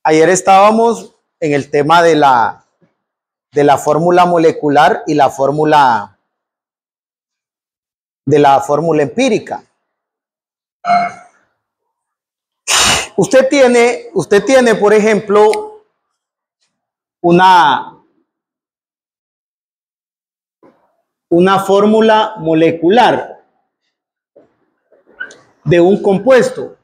Ayer estábamos en el tema de la fórmula molecular y la fórmula empírica. Usted tiene, por ejemplo, una fórmula molecular de un compuesto.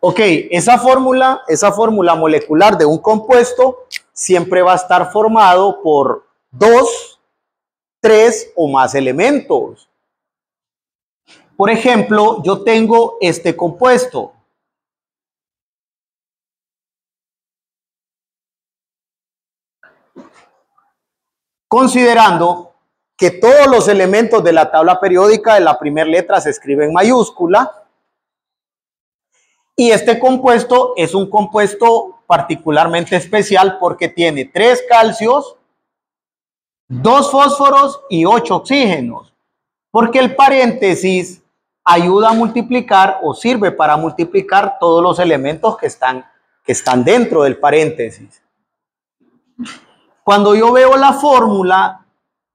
Ok, esa fórmula molecular de un compuesto siempre va a estar formado por 2, 3 o más elementos. Por ejemplo, yo tengo este compuesto. Considerando que todos los elementos de la tabla periódica de la primera letra se escriben en mayúscula. Y este compuesto es un compuesto particularmente especial porque tiene 3 calcios, 2 fósforos y 8 oxígenos. Porque el paréntesis ayuda a multiplicar o sirve para multiplicar todos los elementos que están dentro del paréntesis. Cuando yo veo la fórmula,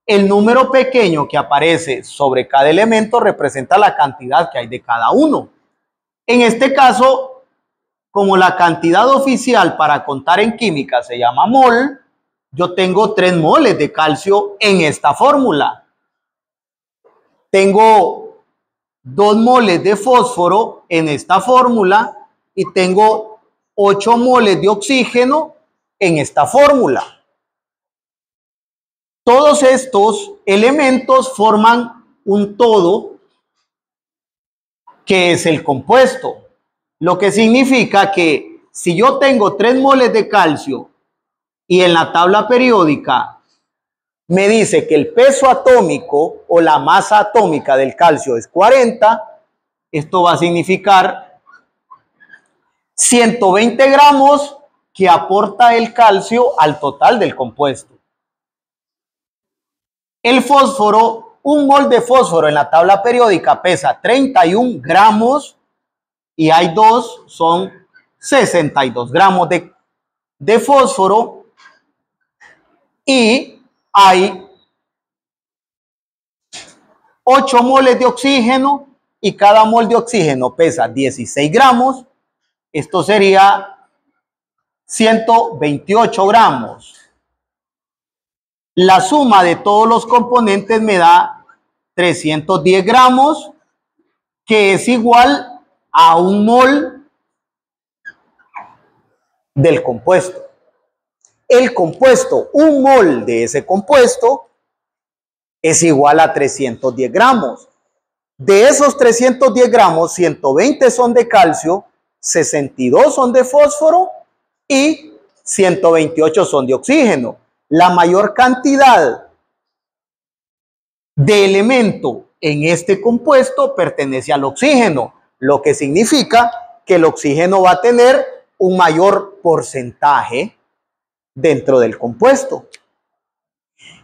el número pequeño que aparece sobre cada elemento representa la cantidad que hay de cada uno. En este caso, como la cantidad oficial para contar en química se llama mol, yo tengo 3 moles de calcio en esta fórmula. Tengo 2 moles de fósforo en esta fórmula y tengo 8 moles de oxígeno en esta fórmula. Todos estos elementos forman un todo que es el compuesto. Lo que significa que si yo tengo 3 moles de calcio y en la tabla periódica me dice que el peso atómico o la masa atómica del calcio es 40, esto va a significar 120 gramos que aporta el calcio al total del compuesto. El fósforo, un mol de fósforo en la tabla periódica pesa 31 gramos y hay 2, son 62 gramos de fósforo y hay 8 moles de oxígeno y cada mol de oxígeno pesa 16 gramos. Esto sería 128 gramos. La suma de todos los componentes me da 310 gramos, que es igual a un mol del compuesto. El compuesto, un mol de ese compuesto es igual a 310 gramos. De esos 310 gramos, 120 son de calcio, 62 son de fósforo y 128 son de oxígeno. La mayor cantidad de elemento en este compuesto pertenece al oxígeno, lo que significa que el oxígeno va a tener un mayor porcentaje dentro del compuesto.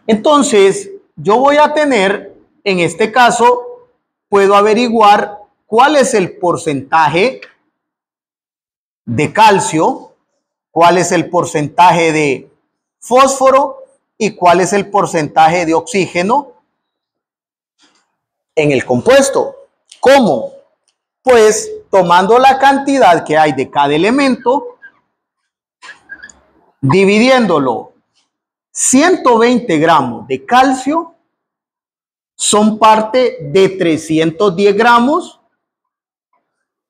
Entonces, yo voy a tener, en este caso, puedo averiguar cuál es el porcentaje de calcio, cuál es el porcentaje de fósforo y cuál es el porcentaje de oxígeno en el compuesto. ¿Cómo? Pues tomando la cantidad que hay de cada elemento, dividiéndolo. 120 gramos de calcio son parte de 310 gramos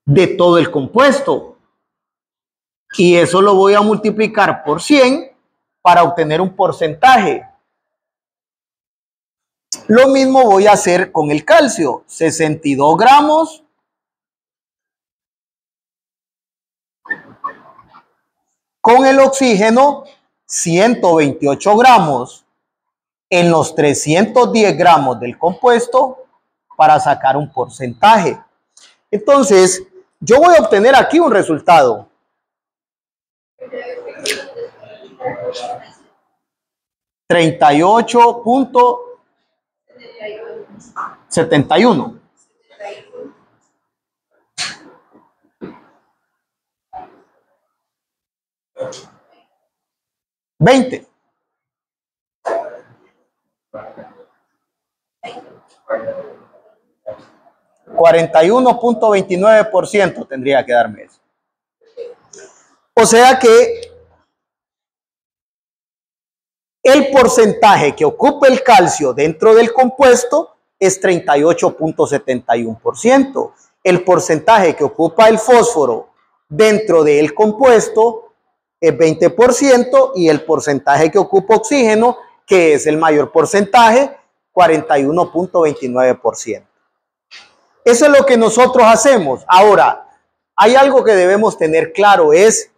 de todo el compuesto. Y eso lo voy a multiplicar por 100 para obtener un porcentaje. Lo mismo voy a hacer con el calcio. 62 gramos con el oxígeno, 128 gramos en los 310 gramos del compuesto para sacar un porcentaje. Entonces, yo voy a obtener aquí un resultado. 38.71. 20. $41.29 tendría que darme eso. O sea que el porcentaje que ocupa el calcio dentro del compuesto es 38.71%. El porcentaje que ocupa el fósforo dentro del compuesto es 20% y el porcentaje que ocupa oxígeno, que es el mayor porcentaje, 41.29%. Eso es lo que nosotros hacemos. Ahora, hay algo que debemos tener claro, es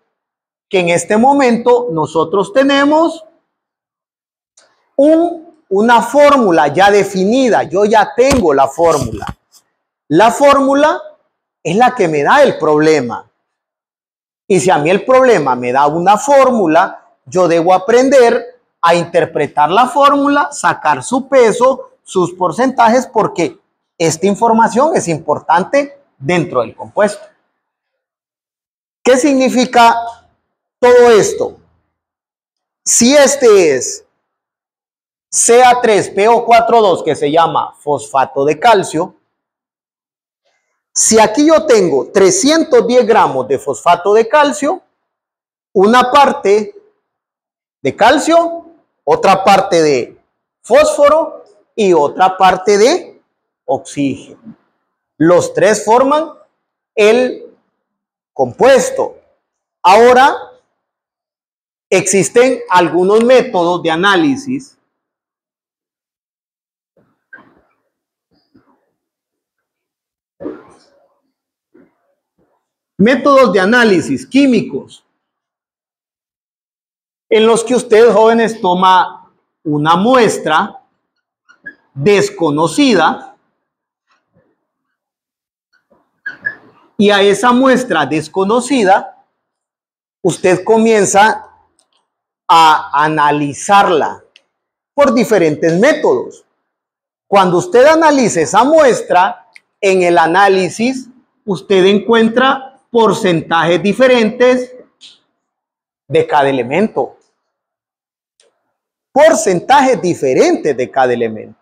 que en este momento nosotros tenemos una fórmula ya definida. Yo ya tengo la fórmula. La fórmula es la que me da el problema. Y si a mí el problema me da una fórmula, yo debo aprender a interpretar la fórmula, sacar su peso, sus porcentajes, porque esta información es importante dentro del compuesto. ¿Qué significa todo esto? Si este es Ca3PO42, que se llama fosfato de calcio, si aquí yo tengo 310 gramos de fosfato de calcio, una parte de calcio, otra parte de fósforo y otra parte de oxígeno. Los tres forman el compuesto. Ahora, existen algunos métodos de análisis químicos en los que ustedes, jóvenes, toma una muestra desconocida y a esa muestra desconocida usted comienza a analizarla por diferentes métodos. Cuando usted analice esa muestra, en el análisis usted encuentra porcentajes diferentes de cada elemento. Porcentajes diferentes de cada elemento.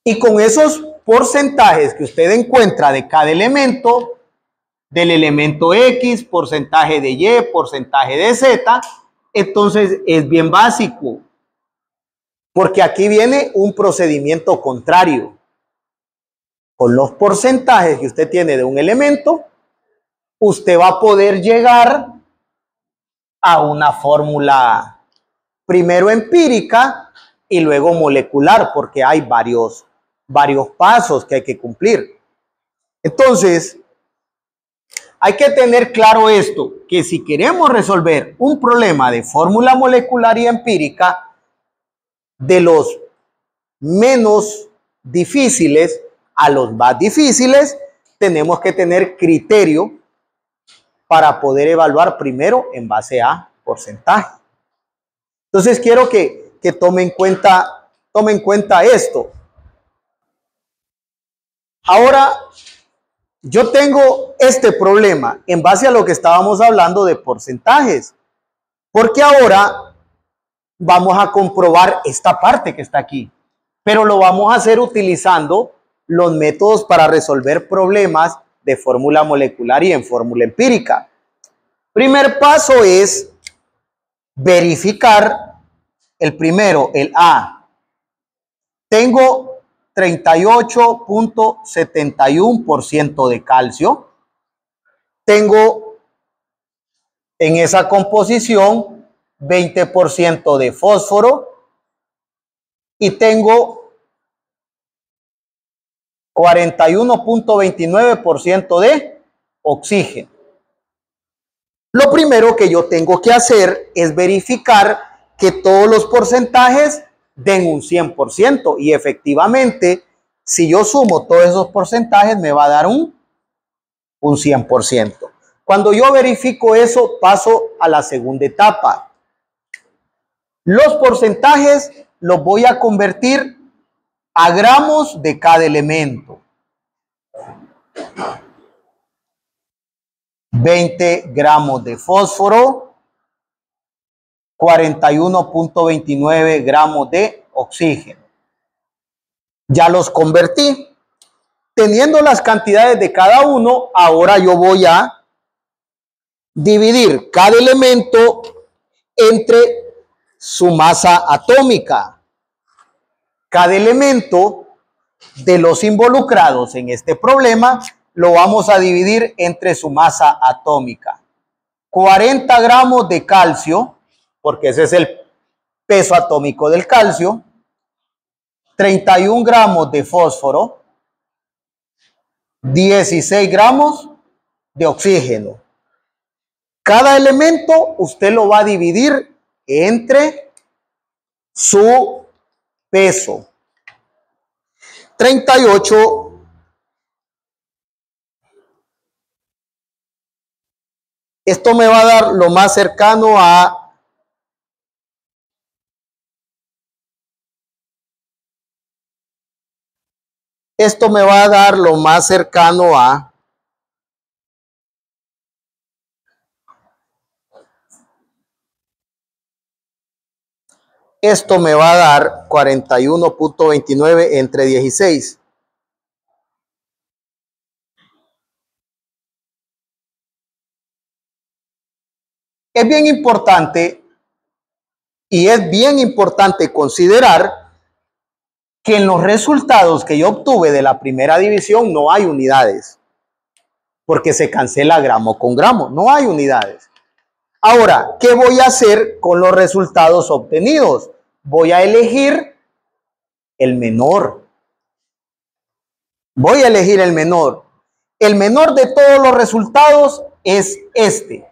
Y con esos porcentajes que usted encuentra de cada elemento, del elemento X, porcentaje de Y, porcentaje de Z, entonces es bien básico. Porque aquí viene un procedimiento contrario. Con los porcentajes que usted tiene de un elemento, usted va a poder llegar a una fórmula primero empírica y luego molecular, porque hay varios pasos que hay que cumplir. Entonces, hay que tener claro esto, que si queremos resolver un problema de fórmula molecular y empírica, de los menos difíciles a los más difíciles, tenemos que tener criterio para poder evaluar primero en base a porcentaje. Entonces quiero que tomen en cuenta esto. Ahora, yo tengo este problema en base a lo que estábamos hablando de porcentajes, porque ahora vamos a comprobar esta parte que está aquí, pero lo vamos a hacer utilizando los métodos para resolver problemas de fórmula molecular y en fórmula empírica. Primer paso es verificar el primero, el A. Tengo 38.71% de calcio. Tengo en esa composición 20% de fósforo y tengo 41.29% de oxígeno. Lo primero que yo tengo que hacer es verificar que todos los porcentajes den un 100%, y efectivamente, si yo sumo todos esos porcentajes, me va a dar un 100%. Cuando yo verifico eso, paso a la segunda etapa. Los porcentajes los voy a convertir a gramos de cada elemento. 20 gramos de fósforo 41.29 gramos de oxígeno. Ya los convertí. Teniendo las cantidades de cada uno, ahora yo voy a dividir cada elemento entre su masa atómica. Cada elemento de los involucrados en este problema lo vamos a dividir entre su masa atómica. 40 gramos de calcio, porque ese es el peso atómico del calcio. 31 gramos de fósforo. 16 gramos de oxígeno. Cada elemento usted lo va a dividir entre su peso. 38. Esto me va a dar lo más cercano a Esto me va a dar lo más cercano a Esto me va a dar 41.29 entre 16. Es bien importante considerar que en los resultados que yo obtuve de la primera división no hay unidades, porque se cancela gramo con gramo, no hay unidades. Ahora, ¿qué voy a hacer con los resultados obtenidos? Voy a elegir el menor. Voy a elegir el menor. El menor de todos los resultados es este.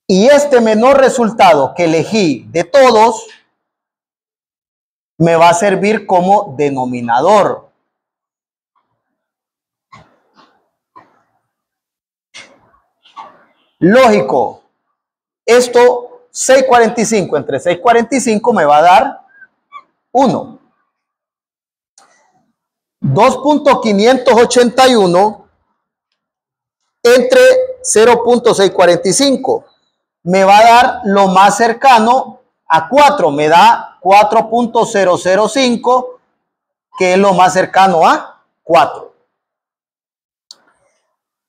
Y este menor resultado que elegí de todos me va a servir como denominador. Lógico, esto 645 entre 645 me va a dar 1. 2.581 entre 0.645 me va a dar lo más cercano a 4, me da 4.005, que es lo más cercano a 4.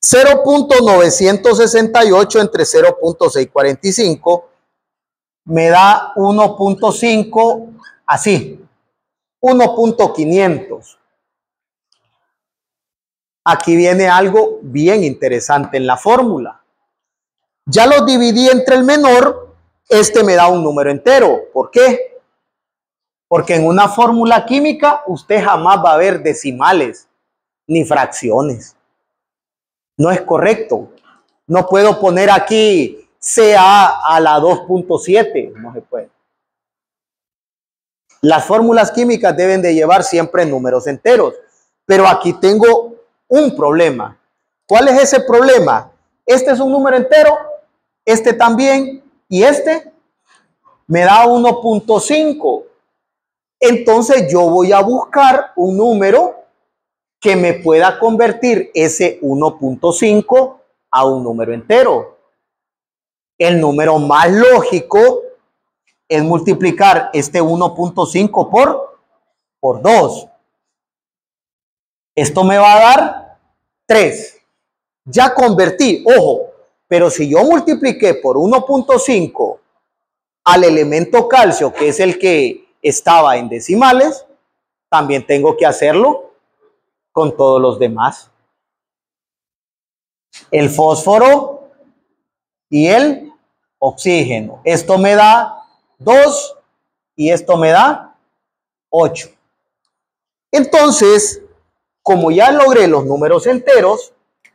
0.968 entre 0.645 me da 1.5, así, 1.500. Aquí viene algo bien interesante en la fórmula. Ya lo dividí entre el menor, este me da un número entero. ¿Por qué? Porque en una fórmula química usted jamás va a ver decimales ni fracciones. No es correcto. No puedo poner aquí CA a la 2.7. No se puede. Las fórmulas químicas deben de llevar siempre números enteros. Pero aquí tengo un problema. ¿Cuál es ese problema? Este es un número entero, este también, y este me da 1.5. Entonces yo voy a buscar un número que me pueda convertir ese 1.5 a un número entero. El número más lógico es multiplicar este 1.5 por 2. Esto me va a dar 3. Ya convertí, ojo, pero si yo multipliqué por 1.5 al elemento calcio, que es el que estaba en decimales, también tengo que hacerlo con todos los demás. El fósforo y el oxígeno. Esto me da 2 y esto me da 8. Entonces, como ya logré los números enteros,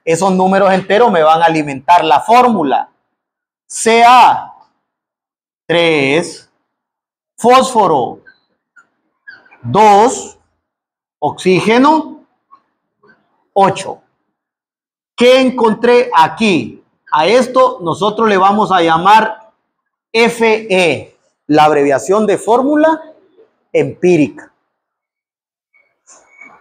esos números enteros me van a alimentar la fórmula. Ca3, fósforo 2, oxígeno 8. ¿Qué encontré aquí? A esto nosotros le vamos a llamar Fe, la abreviación de fórmula empírica.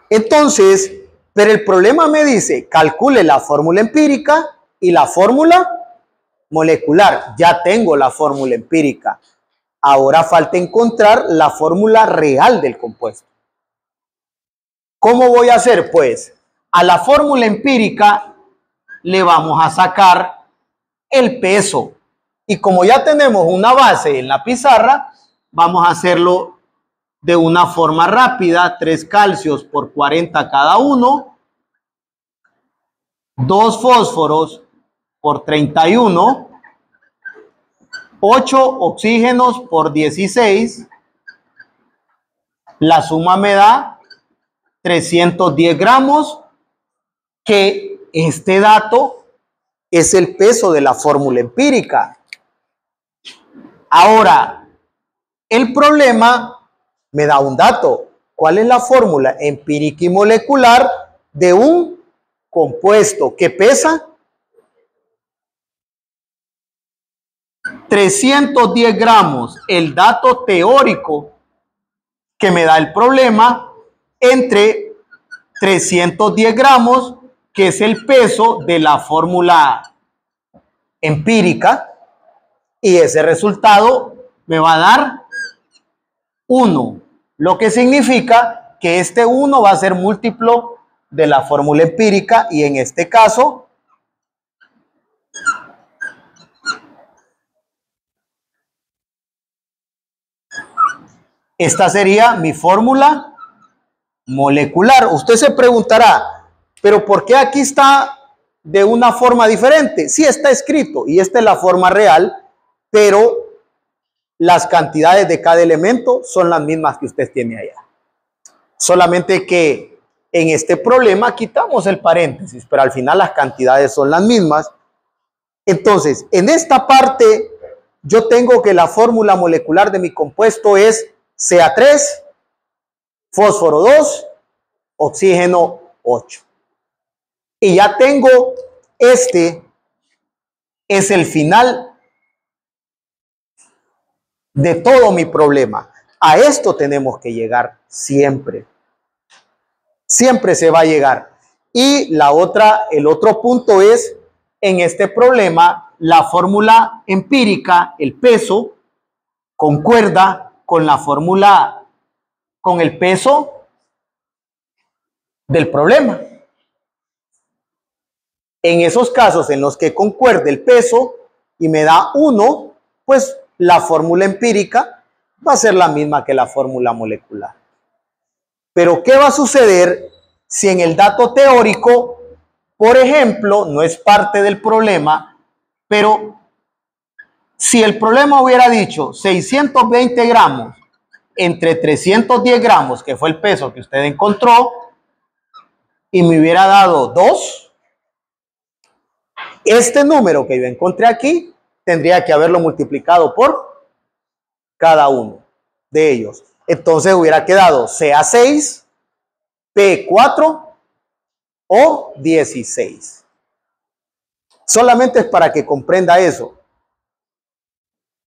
Entonces, pero el problema me dice, calcule la fórmula empírica y la fórmula molecular. Ya tengo la fórmula empírica. Ahora falta encontrar la fórmula real del compuesto. ¿Cómo voy a hacer? Pues a la fórmula empírica le vamos a sacar el peso. Y como ya tenemos una base en la pizarra, vamos a hacerlo de una forma rápida. 3 calcios por 40 cada uno. 2 fósforos por 31. 8 oxígenos por 16. La suma me da 310 gramos, que este dato es el peso de la fórmula empírica. Ahora, el problema me da un dato. ¿Cuál es la fórmula empírica y molecular de un compuesto que pesa 310 gramos? El dato teórico que me da el problema entre 310 gramos, que es el peso de la fórmula empírica, y ese resultado me va a dar 1, lo que significa que este 1 va a ser múltiplo de la fórmula empírica, y en este caso esta sería mi fórmula molecular. Usted se preguntará, pero ¿por qué aquí está de una forma diferente? Sí, está escrito y esta es la forma real, pero las cantidades de cada elemento son las mismas que usted tiene allá. Solamente que en este problema quitamos el paréntesis, pero al final las cantidades son las mismas. Entonces, en esta parte yo tengo que la fórmula molecular de mi compuesto es Ca3, fósforo 2, oxígeno 8. Y ya tengo, este es el final de todo mi problema. A esto tenemos que llegar siempre. Siempre se va a llegar. Y el otro punto es, en este problema, la fórmula empírica, el peso, concuerda con la fórmula, con el peso del problema. En esos casos en los que concuerde el peso y me da 1, pues la fórmula empírica va a ser la misma que la fórmula molecular. Pero ¿qué va a suceder si en el dato teórico, por ejemplo, no es parte del problema, pero si el problema hubiera dicho 620 gramos entre 310 gramos, que fue el peso que usted encontró, y me hubiera dado 2, este número que yo encontré aquí tendría que haberlo multiplicado por cada uno de ellos. Entonces hubiera quedado Ca6, P4 o 16. Solamente es para que comprenda eso.